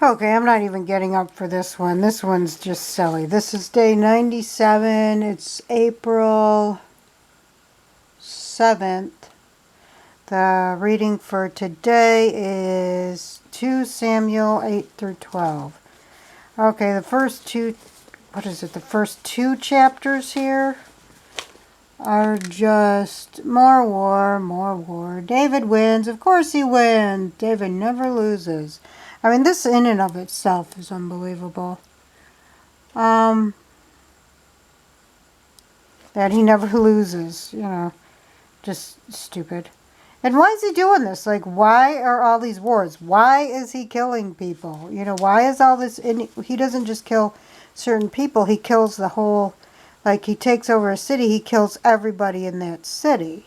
Okay, I'm not even getting up for this one. This one's just silly. This is day 97. It's April 7th. The reading for today is 2 Samuel 8 through 12. Okay, the first two, the first two chapters here are just more war, more war. David wins. Of course he wins. David never loses. I mean, this in and of itself is unbelievable. That he never loses, just stupid. And why is he doing this? Like, why are all these wars? Why is he killing people? Why is all this? And he doesn't just kill certain people. He kills the whole, like, he takes over a city. He kills everybody in that city.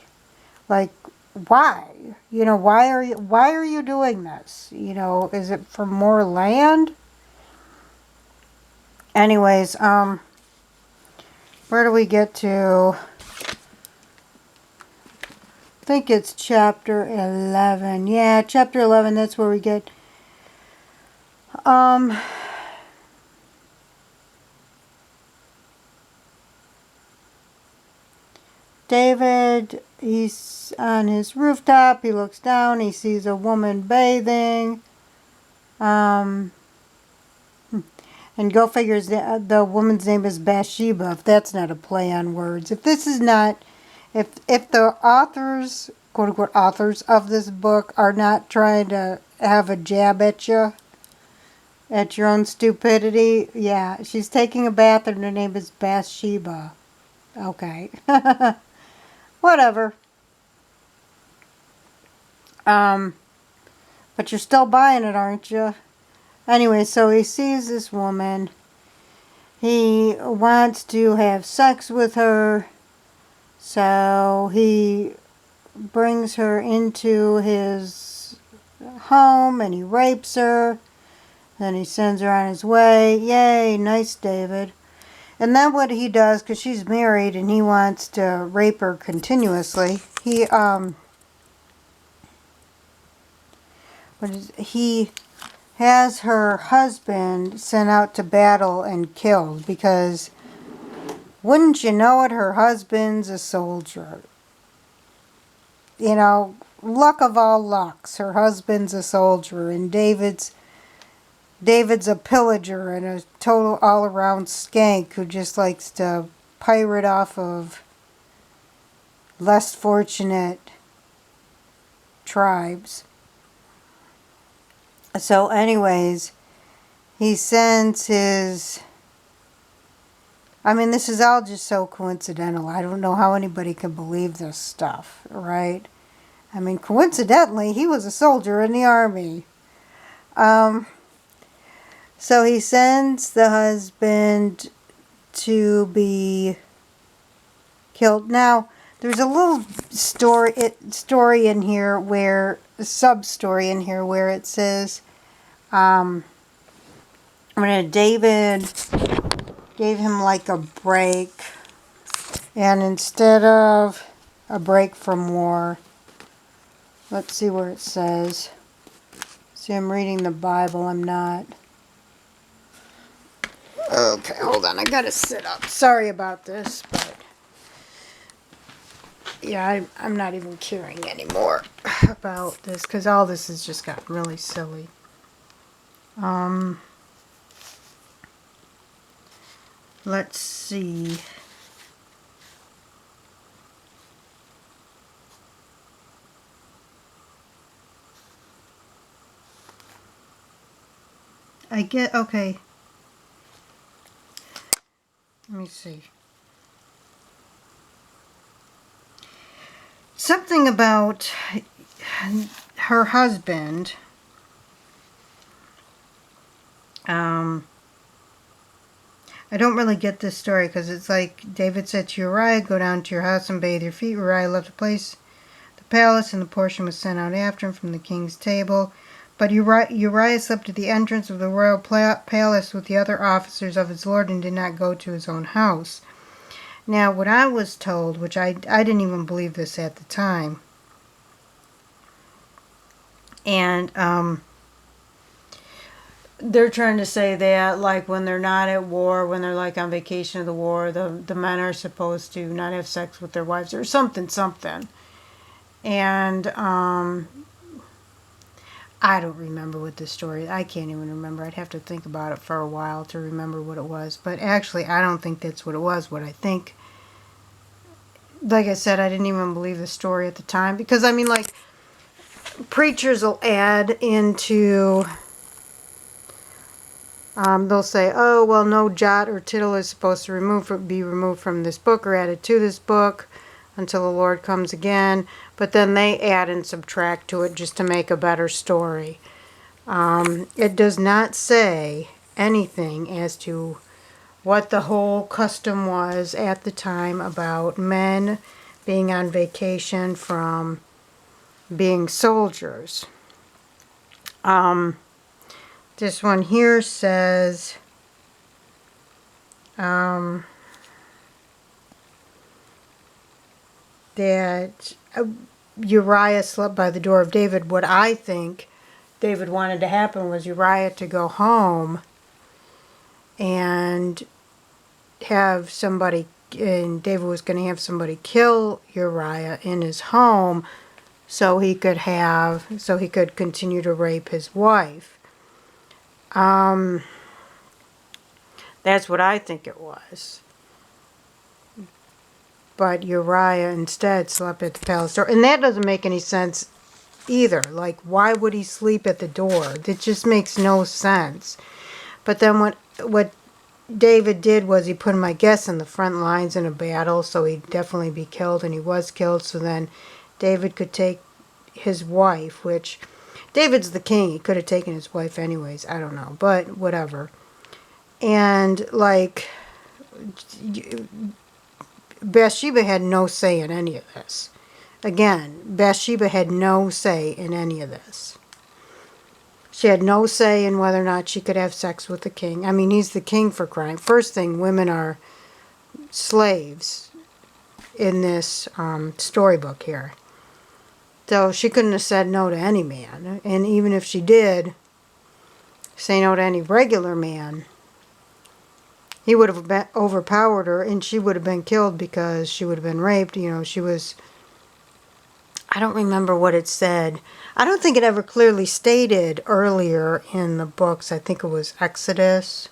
Like, why? Why are you doing this? Is it for more land? Anyways, where do we get to? I think it's chapter 11. Yeah, chapter 11, that's where we get David, he's on his rooftop, he looks down, he sees a woman bathing. And go figures, the woman's name is Bathsheba, if that's not a play on words. If this is not, if the authors, quote unquote authors of this book are not trying to have a jab at you, at your own stupidity, yeah, she's taking a bath and her name is Bathsheba. Okay. Whatever. But you're still buying it, aren't you? Anyway, so he sees this woman. He wants to have sex with her. So he brings her into his home and he rapes her. Then he sends her on his way. Yay, nice David. And then what he does, because she's married and he wants to rape her continuously, he has her husband sent out to battle and killed, because wouldn't you know it, her husband's a soldier. Luck of all lucks, her husband's a soldier, and David's a pillager and a total all-around skank who just likes to pirate off of less fortunate tribes. So anyways, he sends his... I mean, this is all just so coincidental. I don't know how anybody can believe this stuff, right? I mean, coincidentally, he was a soldier in the army. So he sends the husband to be killed. Now, there's a little story in here where, a sub-story in here where it says, David gave him like a break, and instead of a break from war, let's see where it says. See, I'm reading the Bible, I'm not. Okay, hold on, I gotta sit up. Sorry about this, but yeah, I'm not even caring anymore about this, because all this has just gotten really silly. Let's see. Okay. Let me see. Something about her husband. I don't really get this story, because it's like David said to Uriah, go down to your house and bathe your feet. Uriah left the palace, and the portion was sent out after him from the king's table. But Uriah slept at the entrance of the royal palace with the other officers of his lord, and did not go to his own house. Now, what I was told, which I didn't even believe this at the time, and they're trying to say that, like, when they're not at war, when they're, like, on vacation of the war, the men are supposed to not have sex with their wives or something. And, I don't remember what the story, I can't even remember. I'd have to think about it for a while to remember what it was. But actually, I don't think that's what it was. What I think, like I said, I didn't even believe the story at the time. Because, I mean, like, preachers will add into... they'll say, oh, well, no jot or tittle is supposed to be removed from this book or added to this book until the Lord comes again. But then they add and subtract to it just to make a better story. It does not say anything as to what the whole custom was at the time about men being on vacation from being soldiers. This one here says, that Uriah slept by the door of David. What I think David wanted to happen was Uriah to go home and have somebody, and David was going to have somebody kill Uriah in his home so he could continue to rape his wife. That's what I think it was. But Uriah instead slept at the palace door. And that doesn't make any sense either. Like, why would he sleep at the door? That just makes no sense. But then what David did was he put him, I guess, in the front lines in a battle, so he'd definitely be killed, and he was killed. So then David could take his wife, which David's the king. He could have taken his wife anyways. I don't know, but whatever. And, like, Bathsheba had no say in any of this. Again, Bathsheba had no say in any of this. She had no say in whether or not she could have sex with the king. I mean, he's the king for crying. First thing, women are slaves in this storybook here. So she couldn't have said no to any man. And even if she did say no to any regular man, he would have overpowered her and she would have been killed because she would have been raped. You know, she was... I don't remember what it said. I don't think it ever clearly stated earlier in the books. I think it was Exodus.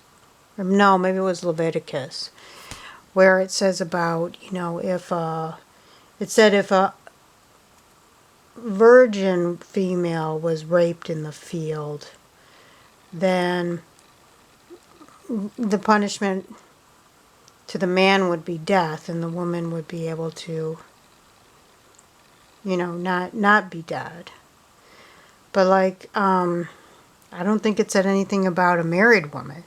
No, maybe it was Leviticus. Where it says about, you know, if a virgin female was raped in the field, then the punishment to the man would be death, and the woman would be able to, you know, not be dead. But, like, I don't think it said anything about a married woman.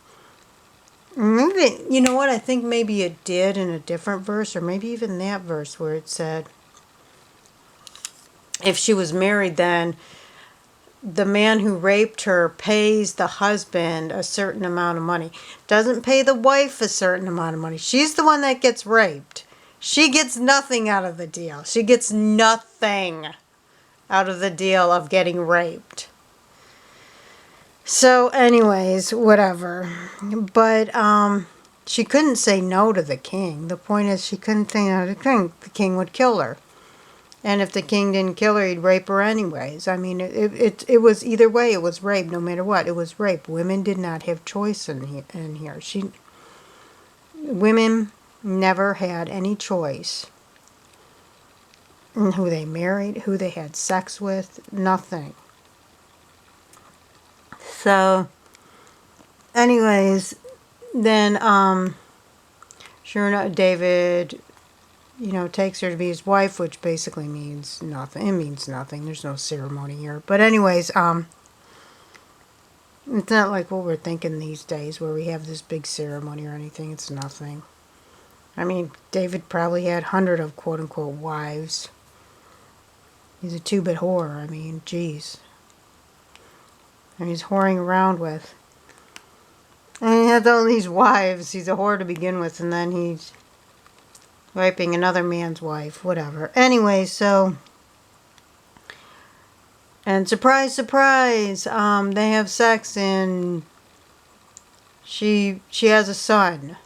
Maybe, you know what, I think maybe it did in a different verse, or maybe even that verse where it said if she was married, then the man who raped her pays the husband a certain amount of money. Doesn't pay the wife a certain amount of money. She's the one that gets raped. She gets nothing out of the deal. She gets nothing out of the deal of getting raped. So anyways, whatever. But she couldn't say no to the king. The point is she couldn't say no to the king. The king would kill her. And if the king didn't kill her, he'd rape her anyways. I mean, it was either way. It was rape, no matter what. It was rape. Women did not have choice in here. Women never had any choice in who they married, who they had sex with, nothing. So, anyways, then, sure enough, David, you know, takes her to be his wife, which basically means nothing. It means nothing. There's no ceremony here. But anyways, it's not like what we're thinking these days where we have this big ceremony or anything. It's nothing. I mean, David probably had hundreds of quote-unquote wives. He's a two-bit whore. I mean, geez. And he's whoring around with. And he has all these wives. He's a whore to begin with, and then he's raping another man's wife. Whatever. Anyway, so... And surprise, surprise, they have sex in she has a son.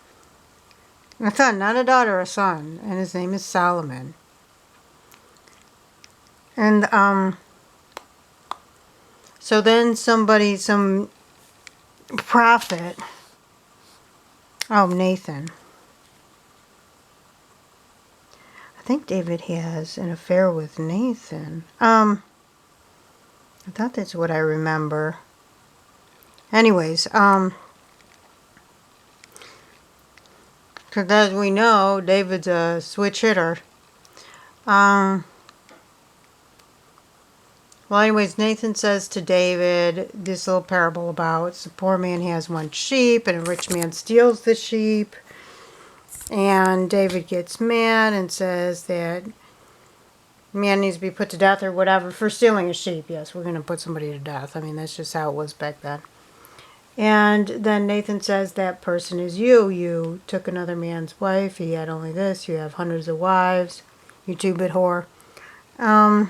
A son, not a daughter, a son. And his name is Solomon. And, so then some prophet, Nathan. I think David has an affair with Nathan. I thought that's what I remember. Anyways, because as we know, David's a switch hitter. Well, anyways, Nathan says to David this little parable about the poor man has one sheep and a rich man steals the sheep. And David gets mad and says that man needs to be put to death or whatever for stealing a sheep. Yes, we're going to put somebody to death. I mean, that's just how it was back then. And then Nathan says that person is you. You took another man's wife. He had only this. You have hundreds of wives. You two-bit whore. And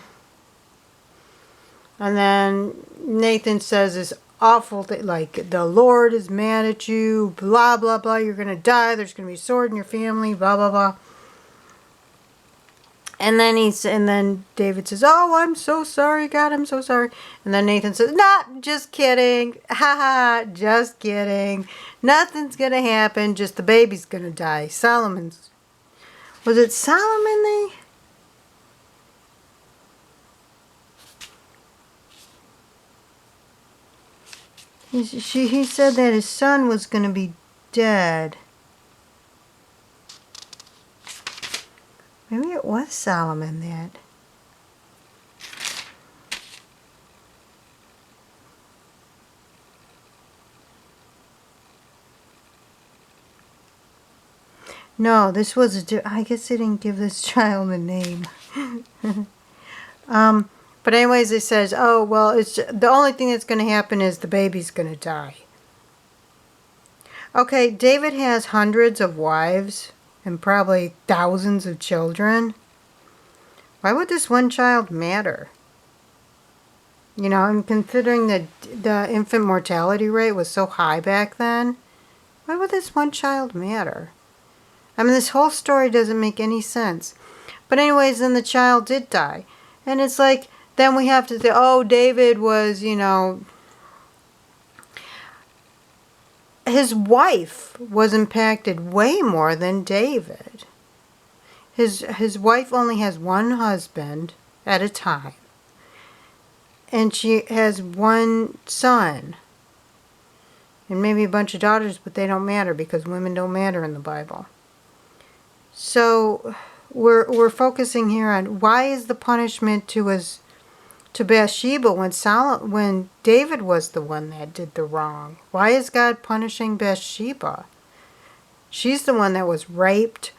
then Nathan says this awful thing, like, the Lord is mad at you, blah, blah, blah, you're going to die, there's going to be a sword in your family, blah, blah, blah. And then David says, oh, I'm so sorry, God, I'm so sorry. And then Nathan says, nah, just kidding, haha, just kidding. Nothing's going to happen, just the baby's going to die. Was it Solomon He said that his son was going to be dead. Maybe it was Solomon that. No, this was I guess they didn't give this child a name. But anyways, it says, oh, well, it's the only thing that's going to happen is the baby's going to die. Okay, David has hundreds of wives and probably thousands of children. Why would this one child matter? You know, and considering that the infant mortality rate was so high back then, why would this one child matter? I mean, this whole story doesn't make any sense. But anyways, then the child did die. And it's like, then we have to say, oh, David was, you know, his wife was impacted way more than David. His wife only has one husband at a time. And she has one son. And maybe a bunch of daughters, but they don't matter because women don't matter in the Bible. So we're focusing here on why is the punishment to Bathsheba when David was the one that did the wrong? Why is God punishing Bathsheba? She's the one that was raped.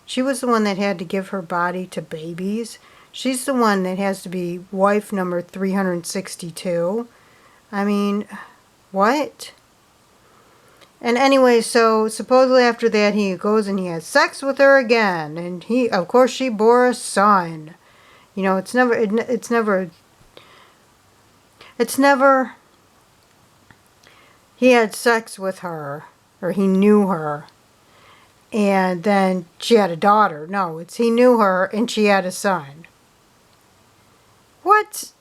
She was the one that had to give her body to babies. She's the one that has to be wife number 362. I mean, what? And anyway, so supposedly after that he goes and he has sex with her again. And of course she bore a son. You know, it's never he had sex with her, or he knew her, and then she had a daughter. No, it's he knew her and she had a son. What?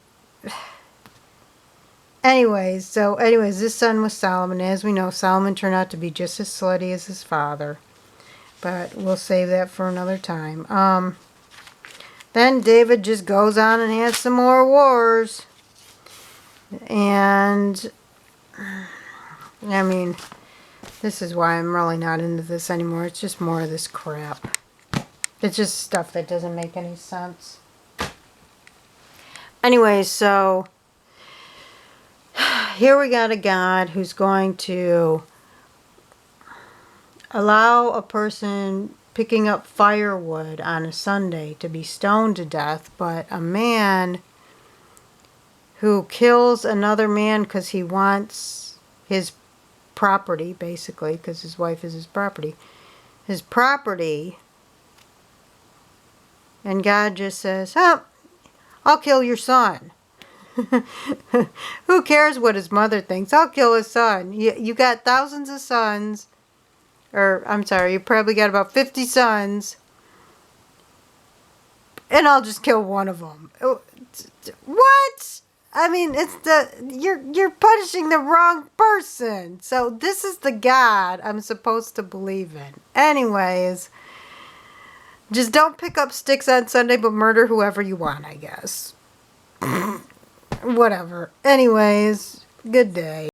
Anyways, this son was Solomon. As we know, Solomon turned out to be just as slutty as his father. But we'll save that for another time. Then David just goes on and has some more wars. And, I mean, this is why I'm really not into this anymore. It's just more of this crap. It's just stuff that doesn't make any sense. Anyway, so here we got a God who's going to allow a person picking up firewood on a Sunday to be stoned to death, but a man who kills another man because he wants his property, basically, because his wife is his property. His property. And God just says, oh, I'll kill your son. Who cares what his mother thinks? I'll kill his son. You got thousands of sons. Or, I'm sorry, you probably got about 50 sons. And I'll just kill one of them. What? I mean, you're punishing the wrong person. So this is the God I'm supposed to believe in. Anyways, just don't pick up sticks on Sunday, but murder whoever you want, I guess. Whatever. Anyways, good day.